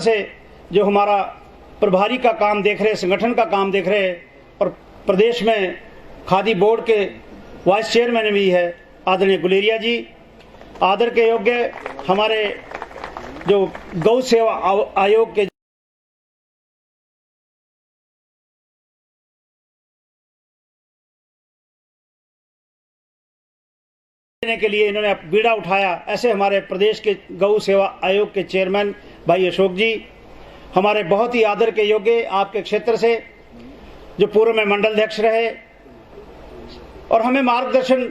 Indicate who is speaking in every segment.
Speaker 1: से जो हमारा प्रभारी का काम देख रहे, संगठन का काम देख रहे और प्रदेश में खादी बोर्ड के वाइस चेयरमैन भी है आदरणीय गुलेरिया जी, आदर के योग्य हमारे जो गौ सेवा आयोग के के लिए इन्होंने बीड़ा उठाया, ऐसे हमारे प्रदेश के गौ सेवा आयोग के चेयरमैन भाई अशोक जी, हमारे बहुत ही आदर के योग्य आपके क्षेत्र से जो पूर्व में मंडल अध्यक्ष रहे और हमें मार्गदर्शन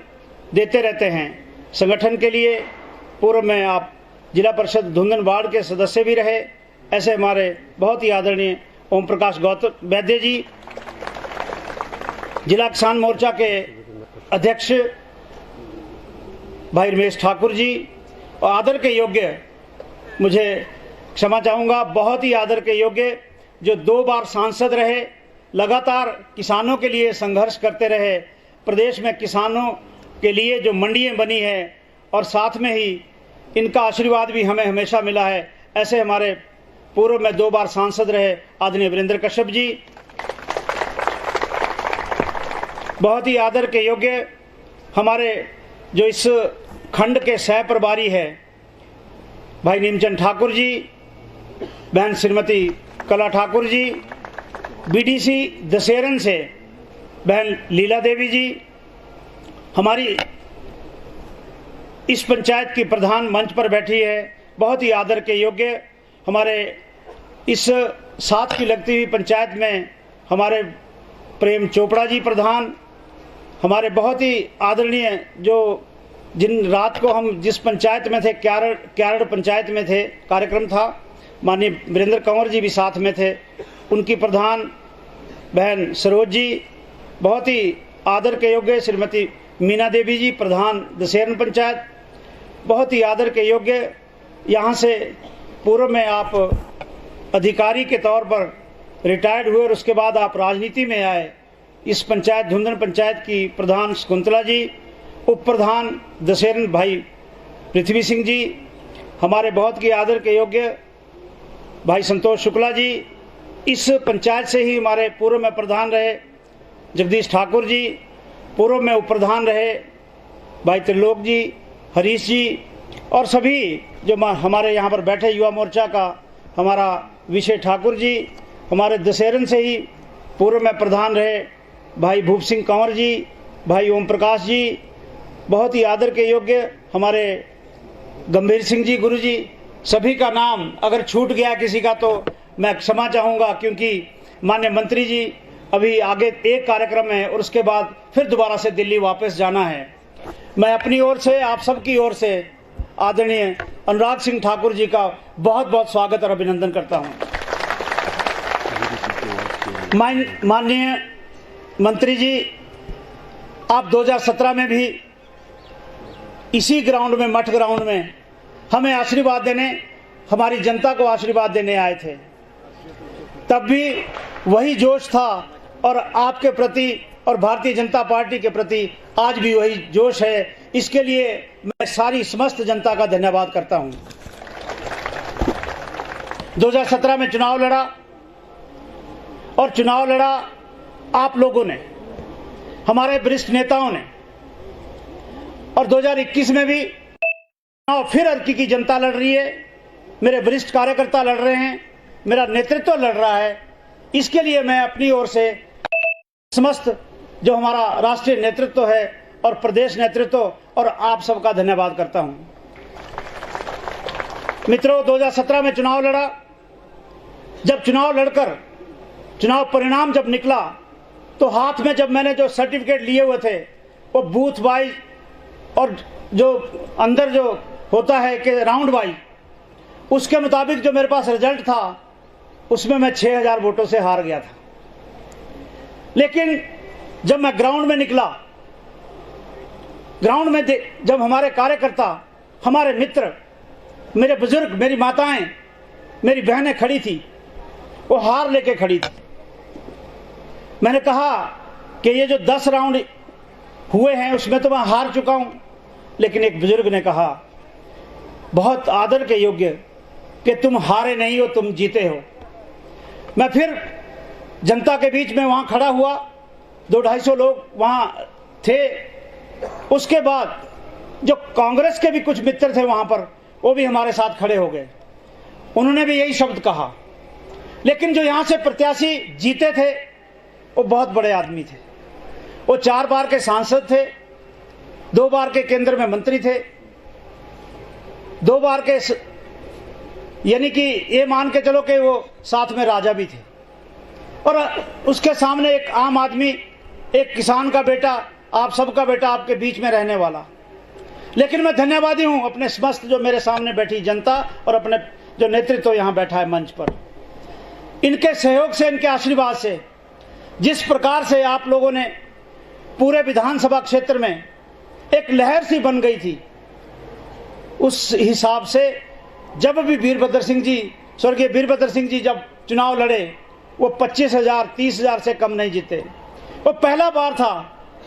Speaker 1: देते रहते हैं संगठन के लिए, पूर्व में आप जिला परिषद धुंधन वार्ड के सदस्य भी रहे, ऐसे हमारे बहुत ही आदरणीय ओम प्रकाश गौतम वैद्य जी, जिला किसान मोर्चा के अध्यक्ष भाई रमेश ठाकुर जी, और आदर के योग्य, मुझे क्षमा चाहूँगा, बहुत ही आदर के योग्य जो 2 बार सांसद रहे, लगातार किसानों के लिए संघर्ष करते रहे, प्रदेश में किसानों के लिए जो मंडियाँ बनी है और साथ में ही इनका आशीर्वाद भी हमें हमेशा मिला है, ऐसे हमारे पूर्व में 2 बार सांसद रहे आदरणीय वीरेंद्र कश्यप जी, बहुत ही आदर के योग्य हमारे जो इस खंड के सह प्रभारी है भाई नीमचंद ठाकुर जी, बहन श्रीमती कला ठाकुर जी, बीडीसी दशहरन से बहन लीला देवी जी, हमारी इस पंचायत की प्रधान मंच पर बैठी है, बहुत ही आदर के योग्य हमारे इस साथ की लगती हुई पंचायत में हमारे प्रेम चोपड़ा जी प्रधान, हमारे बहुत ही आदरणीय जो जिन रात को हम जिस पंचायत में थे, क्यारड़ पंचायत में थे, कार्यक्रम था, माननीय वीरेंद्र कंवर जी भी साथ में थे, उनकी प्रधान बहन सरोज जी, बहुत ही आदर के योग्य श्रीमती मीना देवी जी प्रधान दशहरन पंचायत, बहुत ही आदर के योग्य, यहाँ से पूर्व में आप अधिकारी के तौर पर रिटायर्ड हुए और उसके बाद आप राजनीति में आए, इस पंचायत धुंधन पंचायत की प्रधान शकुंतला जी, उप प्रधान दशहरन भाई पृथ्वी सिंह जी, हमारे बहुत की आदर के योग्य भाई संतोष शुक्ला जी, इस पंचायत से ही हमारे पूर्व में प्रधान रहे जगदीश ठाकुर जी, पूर्व में उप प्रधान रहे भाई त्रिलोक जी, हरीश जी, और सभी जो हमारे यहाँ पर बैठे युवा मोर्चा का हमारा विषय ठाकुर जी, हमारे दशहरन से ही पूर्व में प्रधान रहे भाई भूप सिंह कंवर जी, भाई ओम प्रकाश जी, बहुत ही आदर के योग्य हमारे गंभीर सिंह जी गुरु जी, सभी का नाम अगर छूट गया किसी का तो मैं क्षमा चाहूँगा, क्योंकि माननीय मंत्री जी अभी आगे एक कार्यक्रम है और उसके बाद फिर दोबारा से दिल्ली वापस जाना है। मैं अपनी ओर से आप सबकी ओर से आदरणीय अनुराग सिंह ठाकुर जी का बहुत बहुत स्वागत और अभिनंदन करता हूँ। माननीय मंत्री जी, आप 2017 में भी इसी ग्राउंड में, मठ ग्राउंड में हमें आशीर्वाद देने, हमारी जनता को आशीर्वाद देने आए थे, तब भी वही जोश था और आपके प्रति और भारतीय जनता पार्टी के प्रति आज भी वही जोश है। इसके लिए मैं सारी समस्त जनता का धन्यवाद करता हूं। 2017 में चुनाव लड़ा और चुनाव लड़ा आप लोगों ने, हमारे वरिष्ठ नेताओं ने, और 2021 में भी चुनाव फिर अर्की की जनता लड़ रही है, मेरे वरिष्ठ कार्यकर्ता लड़ रहे हैं, मेरा नेतृत्व लड़ रहा है। इसके लिए मैं अपनी ओर से समस्त जो हमारा राष्ट्रीय नेतृत्व है और प्रदेश नेतृत्व और आप सबका धन्यवाद करता हूं। मित्रों, 2017 में चुनाव लड़ा, जब चुनाव लड़कर चुनाव परिणाम जब निकला तो हाथ में जब मैंने जो सर्टिफिकेट लिए हुए थे वो बूथ वाइज और जो अंदर जो होता है कि राउंड वाइज, उसके मुताबिक जो मेरे पास रिजल्ट था उसमें मैं 6000 वोटों से हार गया था। लेकिन जब मैं ग्राउंड में निकला, ग्राउंड में जब हमारे कार्यकर्ता, हमारे मित्र, मेरे बुजुर्ग, मेरी माताएं, मेरी बहनें खड़ी थी, वो हार लेके खड़ी थी। मैंने कहा कि ये जो 10 राउंड हुए हैं उसमें तो मैं हार चुका हूं। लेकिन एक बुजुर्ग ने कहा, बहुत आदर के योग्य कि तुम हारे नहीं हो, तुम जीते हो। मैं फिर जनता के बीच में वहाँ खड़ा हुआ, 200-250 लोग वहाँ थे। उसके बाद जो कांग्रेस के भी कुछ मित्र थे वहाँ पर, वो भी हमारे साथ खड़े हो गए। उन्होंने भी यही शब्द कहा। लेकिन जो यहाँ से प्रत्याशी जीते थे वो बहुत बड़े आदमी थे। वो 4 बार के सांसद थे, 2 बार के केंद्र में मंत्री थे, 2 बार के, यानी कि ये मान के चलो कि वो साथ में राजा भी थे। और उसके सामने एक आम आदमी, एक किसान का बेटा, आप सबका बेटा आपके बीच में रहने वाला। लेकिन मैं धन्यवादी हूं अपने समस्त जो मेरे सामने बैठी जनता और अपने जो नेतृत्व यहां बैठा है मंच पर, इनके सहयोग से, इनके आशीर्वाद से, जिस प्रकार से आप लोगों ने पूरे विधानसभा क्षेत्र में एक लहर सी बन गई थी, उस हिसाब से जब भी वीरभद्र सिंह जी, स्वर्गीय वीरभद्र सिंह जी जब चुनाव लड़े, वो 25,000 30,000 से कम नहीं जीते। वो पहला बार था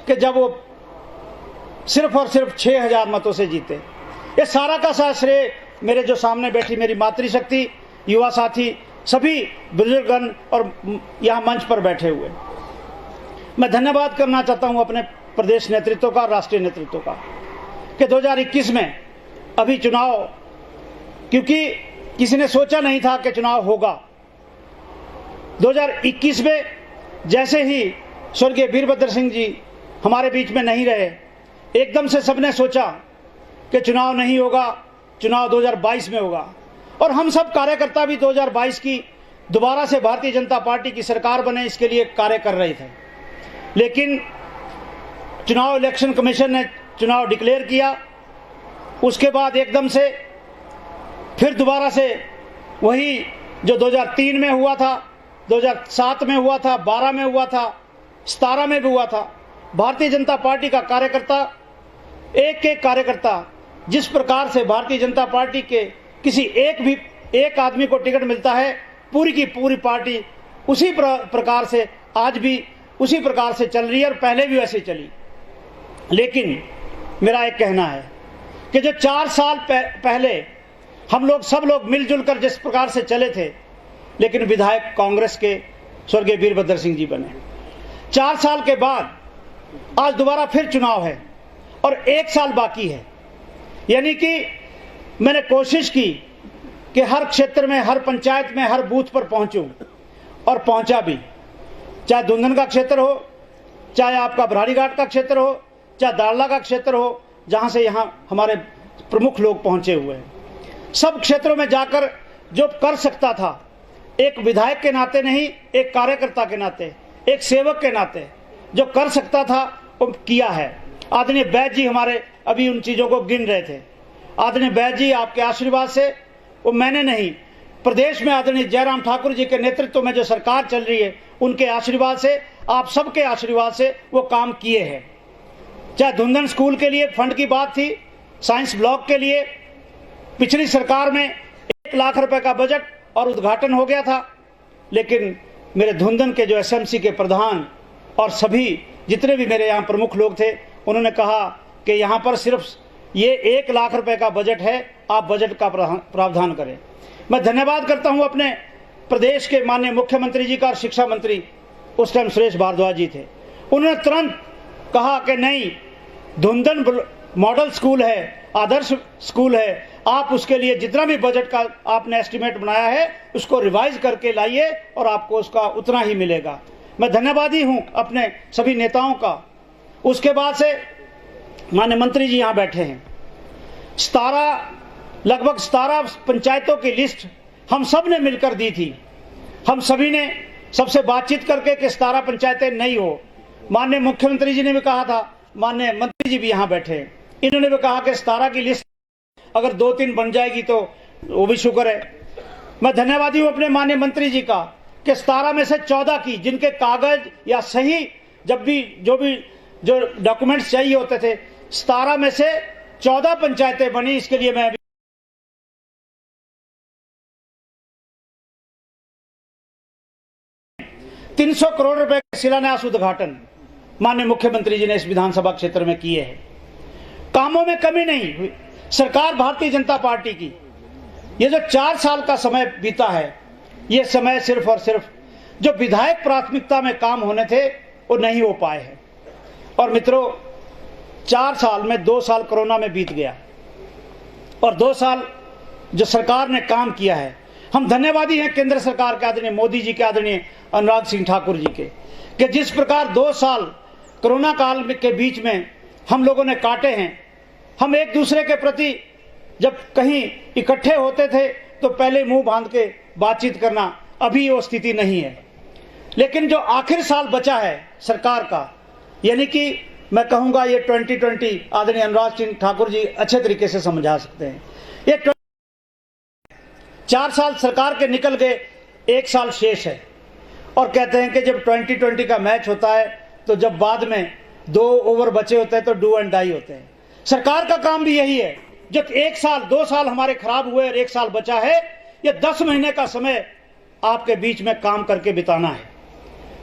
Speaker 1: कि जब वो सिर्फ और सिर्फ 6,000 मतों से जीते। ये सारा का सारा श्रेय मेरे जो सामने बैठी मेरी मातृशक्ति, युवा साथी, सभी बुजुर्गगण और यहाँ मंच पर बैठे हुए, मैं धन्यवाद करना चाहता हूँ अपने प्रदेश नेतृत्व का, राष्ट्रीय नेतृत्व का, कि 2021 में अभी चुनाव, क्योंकि किसी ने सोचा नहीं था कि चुनाव होगा। 2021 में जैसे ही स्वर्गीय वीरभद्र सिंह जी हमारे बीच में नहीं रहे, एकदम से सबने सोचा कि चुनाव नहीं होगा, चुनाव 2022 में होगा। और हम सब कार्यकर्ता भी 2022 की दोबारा से भारतीय जनता पार्टी की सरकार बने, इसके लिए कार्य कर रहे थे। लेकिन चुनाव इलेक्शन कमीशन ने चुनाव डिक्लेयर किया, उसके बाद एकदम से फिर दोबारा से वही जो 2003 में हुआ था, 2007 में हुआ था, 12 में हुआ था, 17 में भी हुआ था। भारतीय जनता पार्टी का कार्यकर्ता, एक एक कार्यकर्ता, जिस प्रकार से भारतीय जनता पार्टी के किसी एक आदमी को टिकट मिलता है, पूरी की पूरी पार्टी उसी प्रकार से आज भी उसी प्रकार से चल रही है और पहले भी वैसे चली। लेकिन मेरा एक कहना है कि जो 4 साल पहले हम लोग सब लोग मिलजुल कर जिस प्रकार से चले थे, लेकिन विधायक कांग्रेस के स्वर्गीय वीरभद्र सिंह जी बने। 4 साल के बाद आज दोबारा फिर चुनाव है और 1 साल बाकी है। यानी कि मैंने कोशिश की कि हर क्षेत्र में, हर पंचायत में, हर बूथ पर पहुंचूं और पहुंचा भी। चाहे धुंधन का क्षेत्र हो, चाहे आपका भराड़ीघाट का क्षेत्र हो, चाहे दाड़ला का क्षेत्र हो, जहां से यहां हमारे प्रमुख लोग पहुंचे हुए हैं, सब क्षेत्रों में जाकर जो कर सकता था, एक विधायक के नाते नहीं, एक कार्यकर्ता के नाते, एक सेवक के नाते जो कर सकता था वो किया है। आदरणीय बैद जी हमारे अभी उन चीज़ों को गिन रहे थे। आदरणीय बैद जी आपके आशीर्वाद से, वो मैंने नहीं, प्रदेश में आदरणीय जयराम ठाकुर जी के नेतृत्व में जो सरकार चल रही है, उनके आशीर्वाद से, आप सबके आशीर्वाद से वो काम किए हैं। चाहे धुंधन स्कूल के लिए फंड की बात थी, साइंस ब्लॉक के लिए पिछली सरकार में 1 लाख रुपए का बजट और उद्घाटन हो गया था। लेकिन मेरे धुंधन के जो एसएमसी के प्रधान और सभी जितने भी मेरे यहाँ प्रमुख लोग थे, उन्होंने कहा कि यहाँ पर सिर्फ ये 1 लाख रुपए का बजट है, आप बजट का प्रावधान करें। मैं धन्यवाद करता हूँ अपने प्रदेश के माननीय मुख्यमंत्री जी का और शिक्षा मंत्री उस टाइम सुरेश भारद्वाज जी थे। उन्होंने तुरंत कहा कि नहीं, धुंधन मॉडल स्कूल है, आदर्श स्कूल है, आप उसके लिए जितना भी बजट का आपने एस्टिमेट बनाया है उसको रिवाइज करके लाइए और आपको उसका उतना ही मिलेगा। मैं धन्यवादी हूं अपने सभी नेताओं का। उसके बाद से माननीय मंत्री जी यहाँ बैठे हैं, लगभग 17 पंचायतों की लिस्ट हम सब ने मिलकर दी थी। हम सभी ने सबसे बातचीत करके कि 17 पंचायतें नहीं हो। माननीय मुख्यमंत्री जी ने भी कहा था, माननीय मंत्री जी भी यहाँ बैठे हैं, इन्होंने भी कहा कि 17 की लिस्ट अगर 2-3 बन जाएगी तो वो भी शुक्र है। मैं धन्यवादी हूँ अपने माननीय मंत्री जी का कि 17 में से 14 की, जिनके कागज या सही जब भी जो डॉक्यूमेंट्स चाहिए होते थे, 17 में से 14 पंचायतें बनी। इसके लिए मैं 300 करोड़ रुपए का शिलान्यास उद्घाटन माननीय मुख्यमंत्री जी ने इस विधानसभा क्षेत्र में किए हैं। कामों में कमी नहीं हुई। सरकार भारतीय जनता पार्टी की ये जो 4 साल का समय बीता है, ये समय सिर्फ और सिर्फ जो विधायक प्राथमिकता में काम होने थे वो नहीं हो पाए हैं। और मित्रों, 4 साल में 2 साल कोरोना में बीत गया और 2 साल जो सरकार ने काम किया है, हम धन्यवादी हैं केंद्र सरकार के आदरणीय मोदी जी के, आदरणीय अनुराग सिंह ठाकुर जी के, कि जिस प्रकार 2 साल कोरोना काल के बीच में हम लोगों ने काटे हैं। हम एक दूसरे के प्रति जब कहीं इकट्ठे होते थे तो पहले मुंह बांध के बातचीत करना, अभी वो स्थिति नहीं है। लेकिन जो आखिर साल बचा है सरकार का, यानी कि मैं कहूंगा ये 2020, आदरणीय अनुराग सिंह ठाकुर जी अच्छे तरीके से समझा सकते हैं। ये 4 साल सरकार के निकल गए, 1 साल शेष है। और कहते हैं कि जब 2020 का मैच होता है तो जब बाद में 2 ओवर बचे होते हैं तो डू एंड डाई होते हैं। सरकार का काम भी यही है। जब 1 साल 2 साल हमारे खराब हुए और 1 साल बचा है, ये 10 महीने का समय आपके बीच में काम करके बिताना है।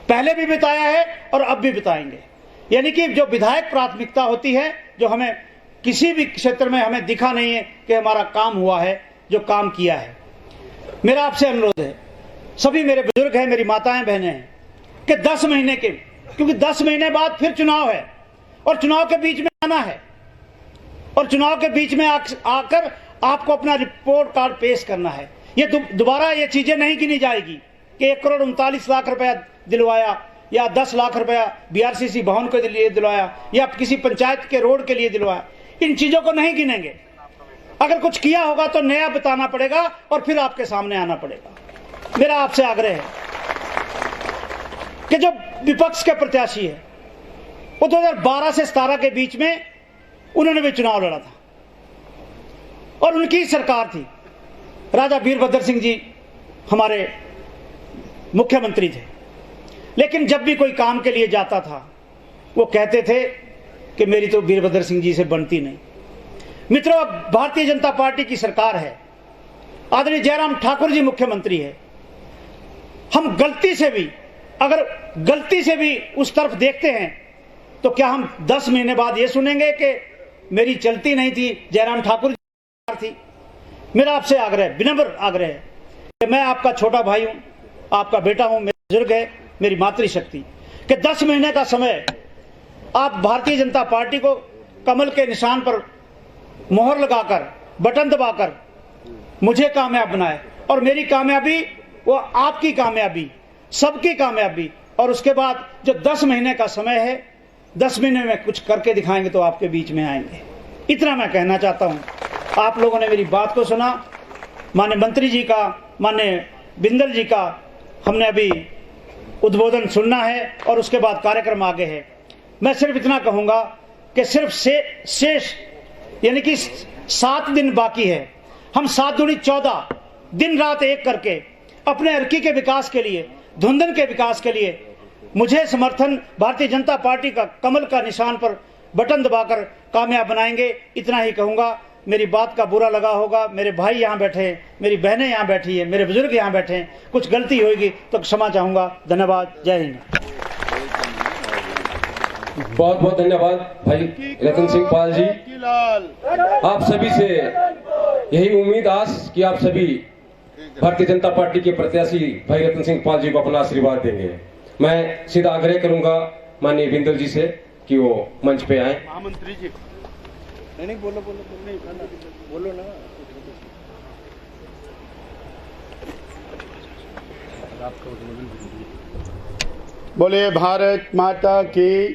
Speaker 1: पहले भी बिताया है और अब भी बिताएंगे। यानी कि जो विधायक प्राथमिकता होती है, जो हमें किसी भी क्षेत्र में हमें दिखा नहीं है कि हमारा काम हुआ है, जो काम किया है। मेरा आपसे अनुरोध है, सभी मेरे बुजुर्ग हैं, मेरी माताएं बहनें हैं, कि 10 महीने के, क्योंकि 10 महीने बाद फिर चुनाव है और चुनाव के बीच में आना है और चुनाव के बीच में आकर आपको अपना रिपोर्ट कार्ड पेश करना है। ये दोबारा ये चीजें नहीं गिनी जाएगी कि 1,39,00,000 रुपया दिलवाया या 10 लाख रुपया BRCC भवन के लिए दिलवाया या किसी पंचायत के रोड के लिए दिलवाया। इन चीजों को नहीं गिनेंगे। अगर कुछ किया होगा तो नया बताना पड़ेगा और फिर आपके सामने आना पड़ेगा। मेरा आपसे आग्रह है कि जो विपक्ष के प्रत्याशी है, वो 2012 से 17 के बीच में उन्होंने भी चुनाव लड़ा था और उनकी सरकार थी। राजा वीरभद्र सिंह जी हमारे मुख्यमंत्री थे। लेकिन जब भी कोई काम के लिए जाता था, वो कहते थे कि मेरी तो वीरभद्र सिंह जी से बनती नहीं। मित्रों, अब भारतीय जनता पार्टी की सरकार है, आदरणीय जयराम ठाकुर जी मुख्यमंत्री है। हम गलती से भी उस तरफ देखते हैं तो क्या हम 10 महीने बाद ये सुनेंगे कि मेरी चलती नहीं थी, जयराम ठाकुर जी थी? मेरा आपसे आग्रह, विनम्र आग्रह है कि मैं आपका छोटा भाई हूं, आपका बेटा हूं, मेरे बुजुर्ग है, मेरी मातृशक्ति, कि 10 महीने का समय आप भारतीय जनता पार्टी को कमल के निशान पर मोहर लगाकर, बटन दबाकर मुझे कामयाब बनाए और मेरी कामयाबी वो आपकी कामयाबी, सबकी कामयाबी। और उसके बाद जो 10 महीने का समय है, 10 महीने में कुछ करके दिखाएंगे तो आपके बीच में आएंगे। इतना मैं कहना चाहता हूं। आप लोगों ने मेरी बात को सुना, माननीय मंत्री जी का, माननीय बिंदल जी का हमने अभी उद्बोधन सुनना है और उसके बाद कार्यक्रम आगे है। मैं सिर्फ इतना कहूंगा कि सिर्फ शेष यानी कि 7 दिन बाकी है। हम 7 दूनी 14 दिन रात एक करके अपने हरकी के विकास के लिए, धुंधन के विकास के लिए मुझे समर्थन भारतीय जनता पार्टी का कमल का निशान पर बटन दबाकर कामयाब बनाएंगे। इतना ही कहूंगा। मेरी बात का बुरा लगा होगा, मेरे भाई यहाँ बैठे हैं, मेरी बहनें यहाँ बैठी हैं, मेरे बुजुर्ग यहाँ बैठे हैं, कुछ गलती होगी तो क्षमा चाहूंगा। धन्यवाद। जय हिंद।
Speaker 2: बहुत बहुत धन्यवाद भाई रतन सिंह पाल जी। आप सभी से यही उम्मीद आस कि आप सभी भारतीय जनता पार्टी के प्रत्याशी भाई रतन सिंह पाल जी को अपना आशीर्वाद देंगे। मैं सीधा आग्रह करूंगा माननीय बिंदल जी से कि वो मंच पे आए।
Speaker 3: महामंत्री जी नहीं बोलो ना। बोले भारत माता की।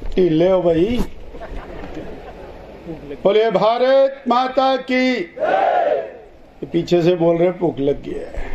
Speaker 3: ढीले हो भाई। बोले भारत माता की। पीछे से बोल रहे भूख लग गई है।